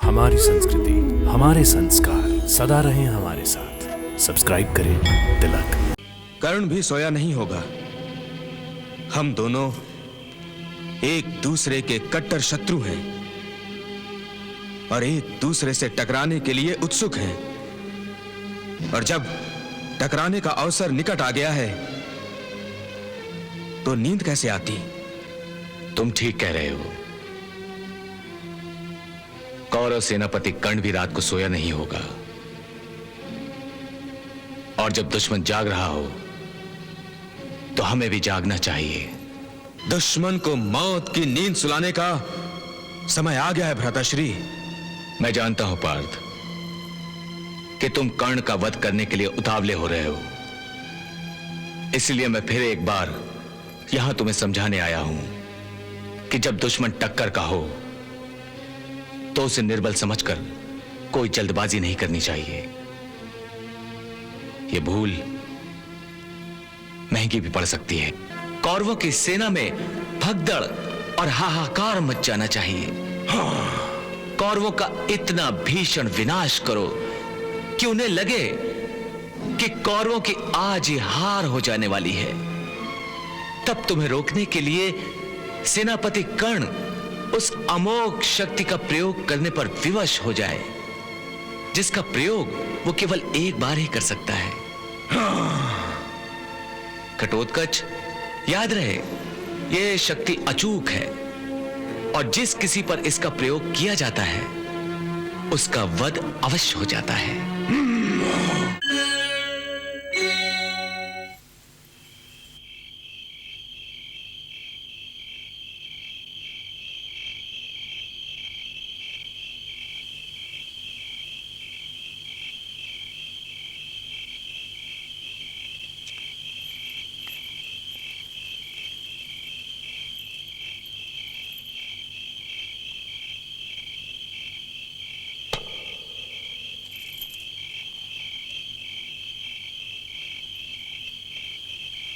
हमारी संस्कृति, हमारे संस्कार सदा रहें हमारे साथ। सब्सक्राइब करें तिलक। कर्ण भी सोया नहीं होगा। हम दोनों एक दूसरे के कट्टर शत्रु हैं और एक दूसरे से टकराने के लिए उत्सुक हैं। और जब टकराने का अवसर निकट आ गया है तो नींद कैसे आती? तुम ठीक कह रहे हो। कौरव सेनापति कर्ण भी रात को सोया नहीं होगा, और जब दुश्मन जाग रहा हो तो हमें भी जागना चाहिए। दुश्मन को मौत की नींद सुलाने का समय आ गया है भ्राताश्री। मैं जानता हूं पार्थ कि तुम कर्ण का वध करने के लिए उतावले हो रहे हो, इसलिए मैं फिर एक बार यहां तुम्हें समझाने आया हूं कि जब दुश्मन टक्कर का हो तो उसे निर्बल समझकर कोई जल्दबाजी नहीं करनी चाहिए। यह भूल महंगी भी पड़ सकती है। कौरवों की सेना में भगदड़ और हाहाकार मच जाना चाहिए। कौरवों का इतना भीषण विनाश करो कि उन्हें लगे कि कौरवों की आज ही हार हो जाने वाली है। तब तुम्हें रोकने के लिए सेनापति कर्ण उस अमोघ शक्ति का प्रयोग करने पर विवश हो जाए, जिसका प्रयोग वो केवल एक बार ही कर सकता है। घटोत्कच, याद रहे, यह शक्ति अचूक है और जिस किसी पर इसका प्रयोग किया जाता है उसका वध अवश्य हो जाता है।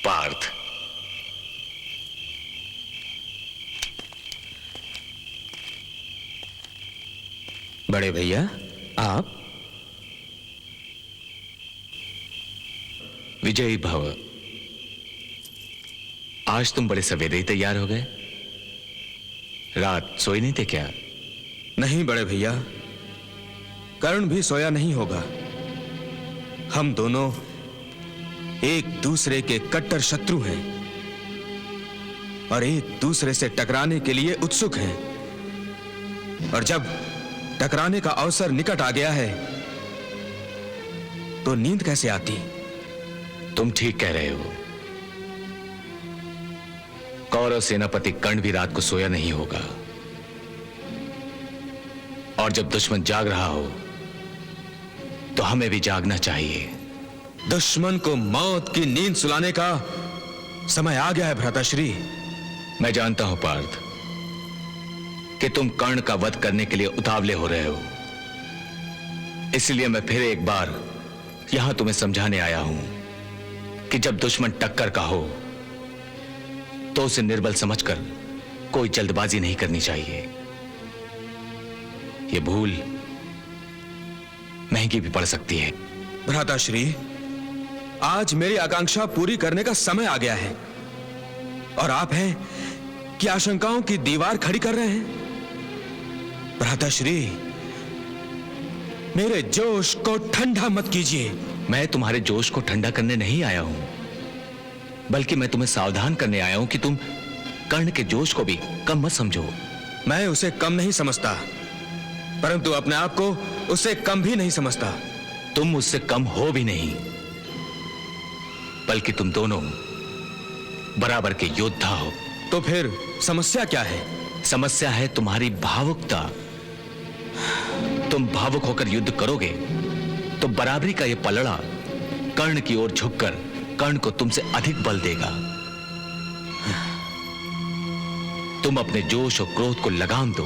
पार्थ, बड़े भैया, आप विजयी भव। आज तुम बड़े सवेरे ही तैयार हो गए। रात सोए नहीं थे क्या? नहीं बड़े भैया, कर्ण भी सोया नहीं होगा। हम दोनों एक दूसरे के कट्टर शत्रु हैं और एक दूसरे से टकराने के लिए उत्सुक हैं। और जब टकराने का अवसर निकट आ गया है तो नींद कैसे आती? तुम ठीक कह रहे हो। कौरव सेनापति कर्ण भी रात को सोया नहीं होगा, और जब दुश्मन जाग रहा हो तो हमें भी जागना चाहिए। दुश्मन को मौत की नींद सुलाने का समय आ गया है भ्राताश्री। मैं जानता हूं पार्थ कि तुम कर्ण का वध करने के लिए उतावले हो रहे हो, इसलिए मैं फिर एक बार यहां तुम्हें समझाने आया हूं कि जब दुश्मन टक्कर का हो तो उसे निर्बल समझकर कोई जल्दबाजी नहीं करनी चाहिए। यह भूल महंगी भी पड़ सकती है। भ्राताश्री, आज मेरी आकांक्षा पूरी करने का समय आ गया है और आप हैं कि आशंकाओं की दीवार खड़ी कर रहे हैं। भ्राताश्री, मेरे जोश को ठंडा मत कीजिए। मैं तुम्हारे जोश को ठंडा करने नहीं आया हूं, बल्कि मैं तुम्हें सावधान करने आया हूं कि तुम कर्ण के जोश को भी कम मत समझो। मैं उसे कम नहीं समझता, परंतु अपने आप को उससे कम भी नहीं समझता। तुम उससे कम हो भी नहीं, बल्कि तुम दोनों बराबर के योद्धा हो। तो फिर समस्या क्या है? समस्या है तुम्हारी भावुकता। तुम भावुक होकर युद्ध करोगे तो बराबरी का यह पलड़ा कर्ण की ओर झुककर कर्ण को तुमसे अधिक बल देगा। तुम अपने जोश और क्रोध को लगाम दो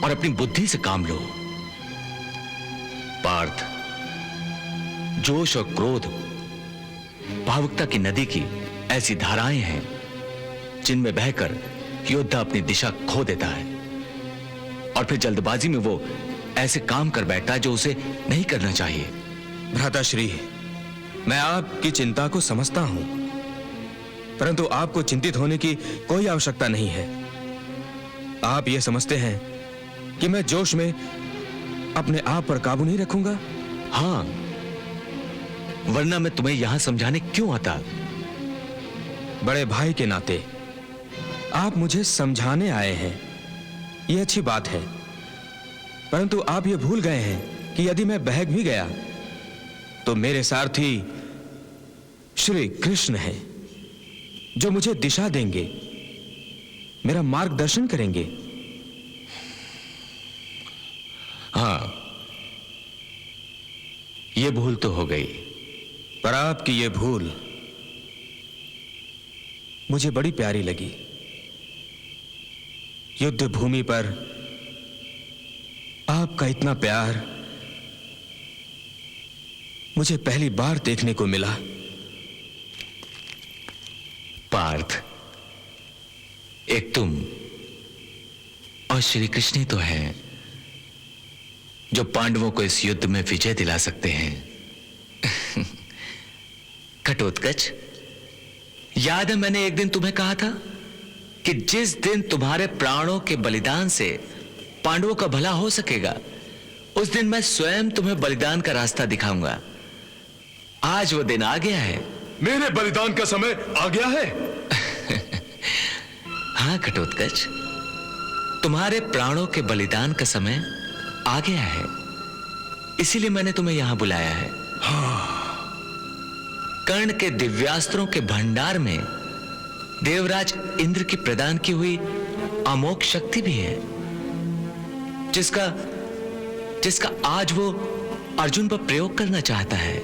और अपनी बुद्धि से काम लो। पार्थ, जोश और क्रोध भावुकता की नदी की ऐसी धाराएं हैं जिनमें बहकर योद्धा अपनी दिशा खो देता है और फिर जल्दबाजी में वो ऐसे काम कर बैठता जो उसे नहीं करना चाहिए। भ्राताश्री, मैं आपकी चिंता को समझता हूं, परंतु आपको चिंतित होने की कोई आवश्यकता नहीं है। आप यह समझते हैं कि मैं जोश में अपने आप पर काबू नहीं रखूंगा? हां, वरना मैं तुम्हें यहां समझाने क्यों आता? बड़े भाई के नाते आप मुझे समझाने आए हैं, यह अच्छी बात है, परंतु आप यह भूल गए हैं कि यदि मैं बहक भी गया तो मेरे सारथी श्री कृष्ण हैं, जो मुझे दिशा देंगे, मेरा मार्गदर्शन करेंगे। हां, यह भूल तो हो गई, पर आपकी यह भूल मुझे बड़ी प्यारी लगी। युद्ध भूमि पर आपका इतना प्यार मुझे पहली बार देखने को मिला। पार्थ, एक तुम और श्री कृष्ण ही तो हैं जो पांडवों को इस युद्ध में विजय दिला सकते हैं। घटोत्कच, याद है मैंने एक दिन तुम्हें कहा था कि जिस दिन तुम्हारे प्राणों के बलिदान से पांडवों का भला हो सकेगा, उस दिन मैं स्वयं तुम्हें बलिदान का रास्ता दिखाऊंगा। आज वो दिन आ गया है। मेरे बलिदान का समय आ गया है। हाँ घटोत्कच, तुम्हारे प्राणों के बलिदान का समय आ गया है, इसीलिए मैंने तुम्हें यहां बुलाया है। कर्ण के दिव्यास्त्रों के भंडार में देवराज इंद्र की प्रदान की हुई अमोघ शक्ति भी है, जिसका आज वो अर्जुन पर प्रयोग करना चाहता है।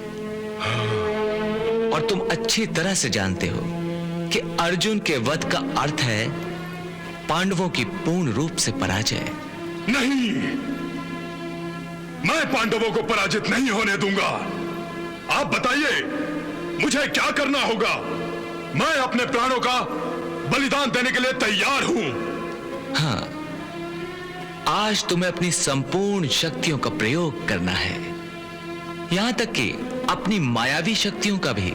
और तुम अच्छी तरह से जानते हो कि अर्जुन के वध का अर्थ है पांडवों की पूर्ण रूप से पराजय। नहीं, मैं पांडवों को पराजित नहीं होने दूंगा। आप बताइए, मुझे क्या करना होगा? मैं अपने प्राणों का बलिदान देने के लिए तैयार हूं। हाँ, आज तुम्हें अपनी संपूर्ण शक्तियों का प्रयोग करना है, यहां तक कि अपनी मायावी शक्तियों का भी।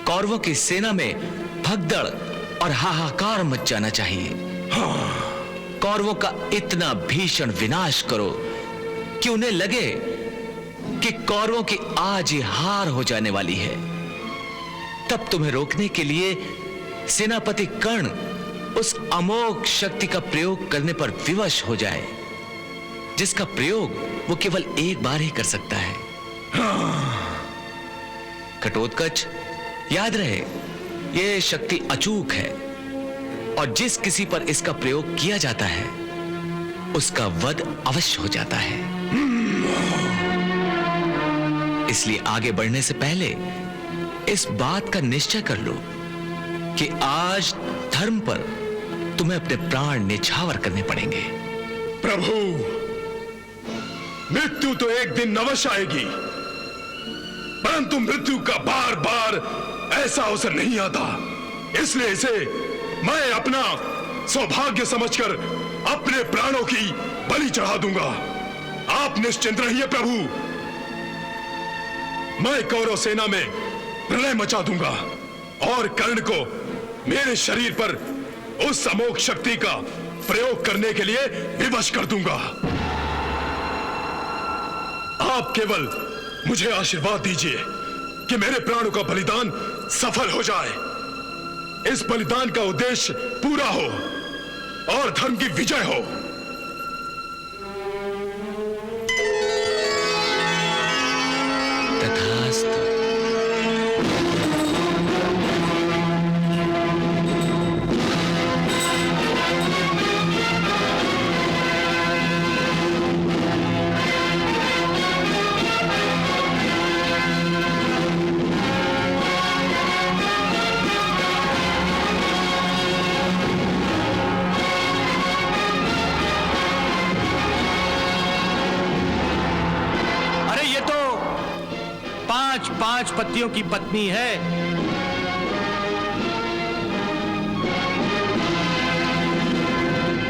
कौरवों की सेना में भगदड़ और हाहाकार मच जाना चाहिए। कौरवों का इतना भीषण विनाश करो कि उन्हें लगे कि कौरवों की आज ही हार हो जाने वाली है। तब तुम्हें रोकने के लिए सेनापति कर्ण उस अमोघ शक्ति का प्रयोग करने पर विवश हो जाए, जिसका प्रयोग वो केवल एक बार ही कर सकता है। घटोत्कच, याद रहे, यह शक्ति अचूक है और जिस किसी पर इसका प्रयोग किया जाता है उसका वध अवश्य हो जाता है। इसलिए आगे बढ़ने से पहले इस बात का निश्चय कर लो कि आज धर्म पर तुम्हें अपने प्राण निछावर करने पड़ेंगे। प्रभु, मृत्यु तो एक दिन अवश्य आएगी, परंतु मृत्यु का बार बार ऐसा अवसर नहीं आता। इसलिए इसे मैं अपना सौभाग्य समझकर अपने प्राणों की बलि चढ़ा दूंगा। आप निश्चिंत रहिए प्रभु, मैं कौरव सेना में प्रलय मचा दूंगा और कर्ण को मेरे शरीर पर उस अमोघ शक्ति का प्रयोग करने के लिए विवश कर दूंगा। आप केवल मुझे आशीर्वाद दीजिए कि मेरे प्राणों का बलिदान सफल हो जाए, इस बलिदान का उद्देश्य पूरा हो और धर्म की विजय हो। तथास्तु। पांच पतियों की पत्नी है।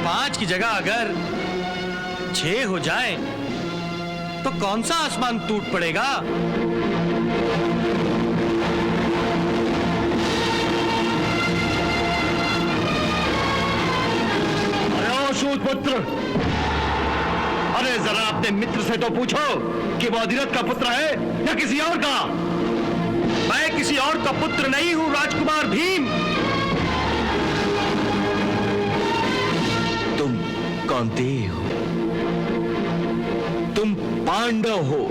पांच की जगह अगर 6 हो जाए तो कौन सा आसमान टूट पड़ेगा? पुत्र, अरे जरा अपने मित्र से तो पूछो कि वो अधिरथ का पुत्र है या किसी और का। मैं किसी और का पुत्र नहीं हूं राजकुमार भीम। तुम कौंतेय हो, तुम पांडव हो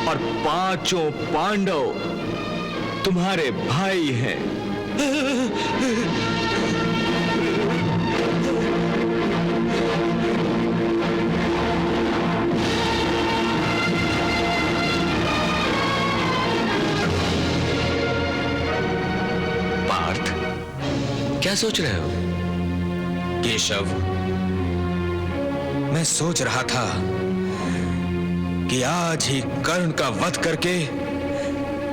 और 5 पांडव तुम्हारे भाई हैं। क्या सोच रहे हो? केशव, मैं सोच रहा था कि आज ही कर्ण का वध करके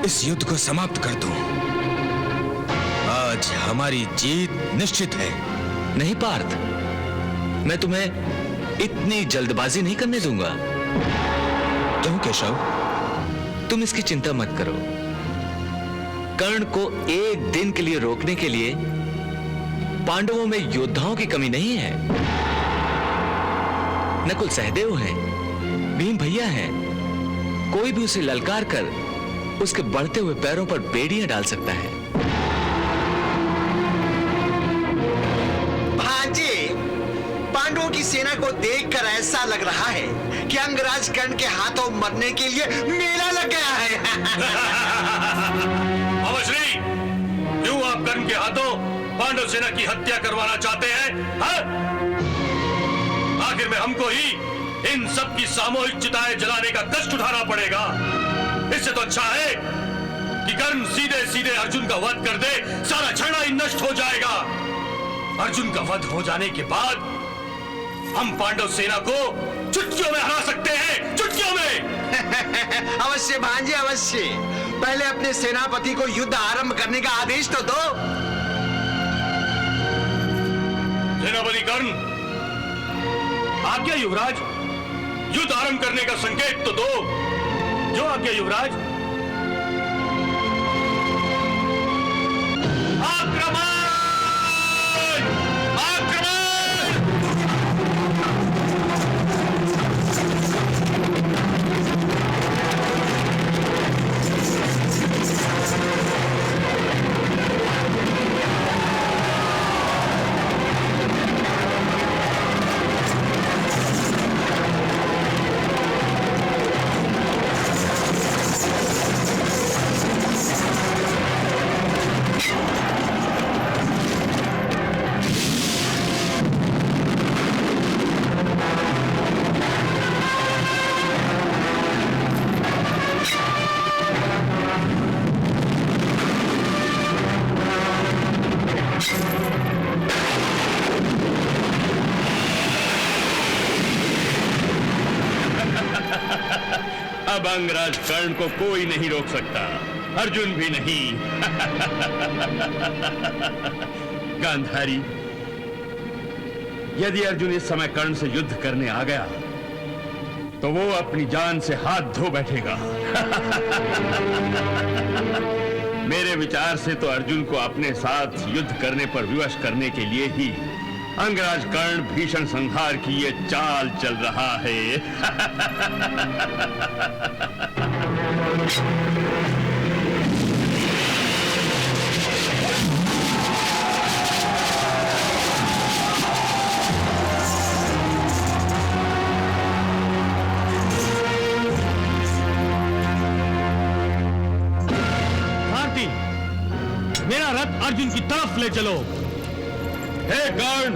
इस युद्ध को समाप्त कर दूं। आज हमारी जीत निश्चित है। नहीं पार्थ, मैं तुम्हें इतनी जल्दबाजी नहीं करने दूंगा। क्यों केशव? तुम इसकी चिंता मत करो। कर्ण को एक दिन के लिए रोकने के लिए पांडवों में योद्धाओं की कमी नहीं है। नकुल सहदेव हैं, भीम भैया हैं। कोई भी उसे ललकार कर उसके बढ़ते हुए पैरों पर बेड़ियां डाल सकता है। भांजे, पांडवों की सेना को देखकर ऐसा लग रहा है कि अंगराज कर्ण के हाथों मरने के लिए मेला लग गया है। अवश्री, क्यों आप कर्ण के हाथों पांडव सेना की हत्या करवाना चाहते हैं? आखिर में हमको ही इन सब की सामूहिक चिताएं जलाने का कष्ट उठाना पड़ेगा। इससे तो अच्छा है कि कर्ण सीधे सीधे अर्जुन का वध कर दे, सारा झगड़ा ही नष्ट हो जाएगा। अर्जुन का वध हो जाने के बाद हम पांडव सेना को चुटकियों में हरा सकते हैं, चुटकियों में। अवश्य भांजे, अवश्य। पहले अपने सेनापति को युद्ध आरंभ करने का आदेश तो दो। सेनापति कर्ण, आज्ञा युवराज। युद्ध आरंभ करने का संकेत तो दो। जो आज्ञा युवराज। आक्रमण! आक्रमण! अब अंगराज कर्ण को कोई नहीं रोक सकता, अर्जुन भी नहीं। गांधारी, यदि अर्जुन इस समय कर्ण से युद्ध करने आ गया तो वो अपनी जान से हाथ धो बैठेगा। मेरे विचार से तो अर्जुन को अपने साथ युद्ध करने पर विवश करने के लिए ही अंगराज कर्ण भीषण संहार की ये चाल चल रहा है। भारती, मेरा रथ अर्जुन की तरफ ले चलो। हे कर्ण,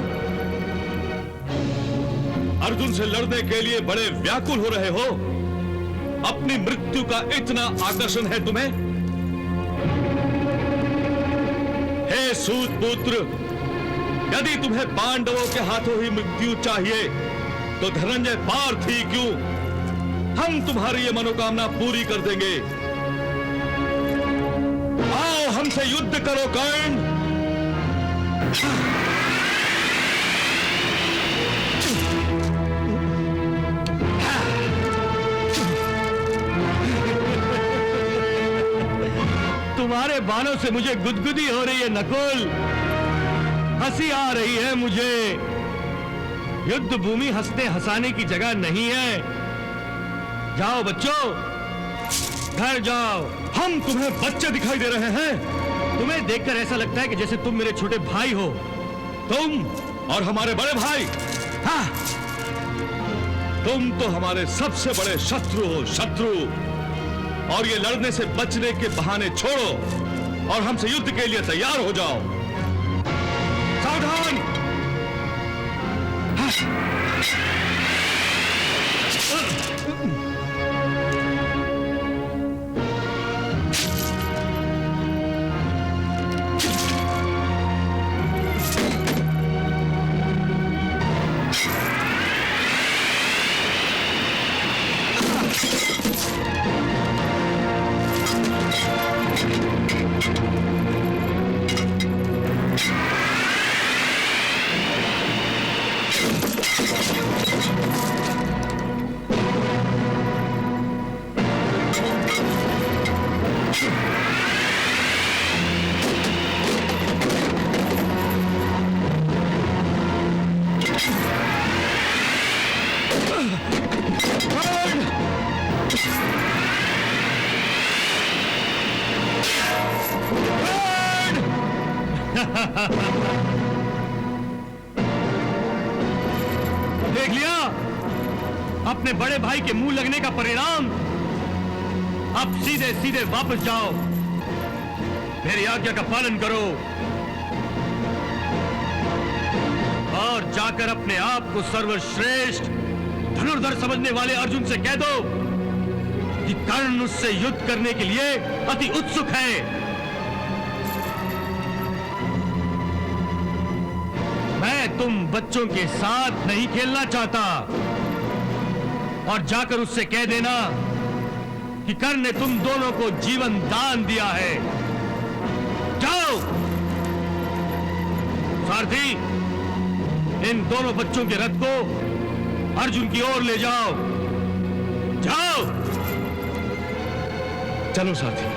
अर्जुन से लड़ने के लिए बड़े व्याकुल हो रहे हो। अपनी मृत्यु का इतना आकर्षण है तुम्हें? हे सूत पुत्र, यदि तुम्हें पांडवों के हाथों ही मृत्यु चाहिए तो धनंजय पार्थ ही क्यों, हम तुम्हारी ये मनोकामना पूरी कर देंगे। आओ हमसे युद्ध करो कर्ण। तुम्हारे बाणों से मुझे गुदगुदी हो रही है नकुल, हंसी आ रही है मुझे। युद्ध भूमि हंसने हंसाने की जगह नहीं है। जाओ बच्चों, घर जाओ। हम तुम्हें बच्चे दिखाई दे रहे हैं? तुम्हें देखकर ऐसा लगता है कि जैसे तुम मेरे छोटे भाई हो। तुम और हमारे बड़े भाई? हाँ, तुम तो हमारे सबसे बड़े शत्रु हो, शत्रु। और ये लड़ने से बचने के बहाने छोड़ो और हमसे युद्ध के लिए तैयार हो जाओ। सावधान! देख लिया अपने बड़े भाई के मुंह लगने का परिणाम। अब सीधे सीधे वापस जाओ, मेरी आज्ञा का पालन करो और जाकर अपने आप को सर्वश्रेष्ठ धनुर्धर समझने वाले अर्जुन से कह दो कि कर्ण उससे युद्ध करने के लिए अति उत्सुक है। मैं तुम बच्चों के साथ नहीं खेलना चाहता। और जाकर उससे कह देना कि कर्ण ने तुम दोनों को जीवन दान दिया है। जाओ सारथी, इन दोनों बच्चों के रथ को अर्जुन की ओर ले जाओ। जाओ। चलो साथी।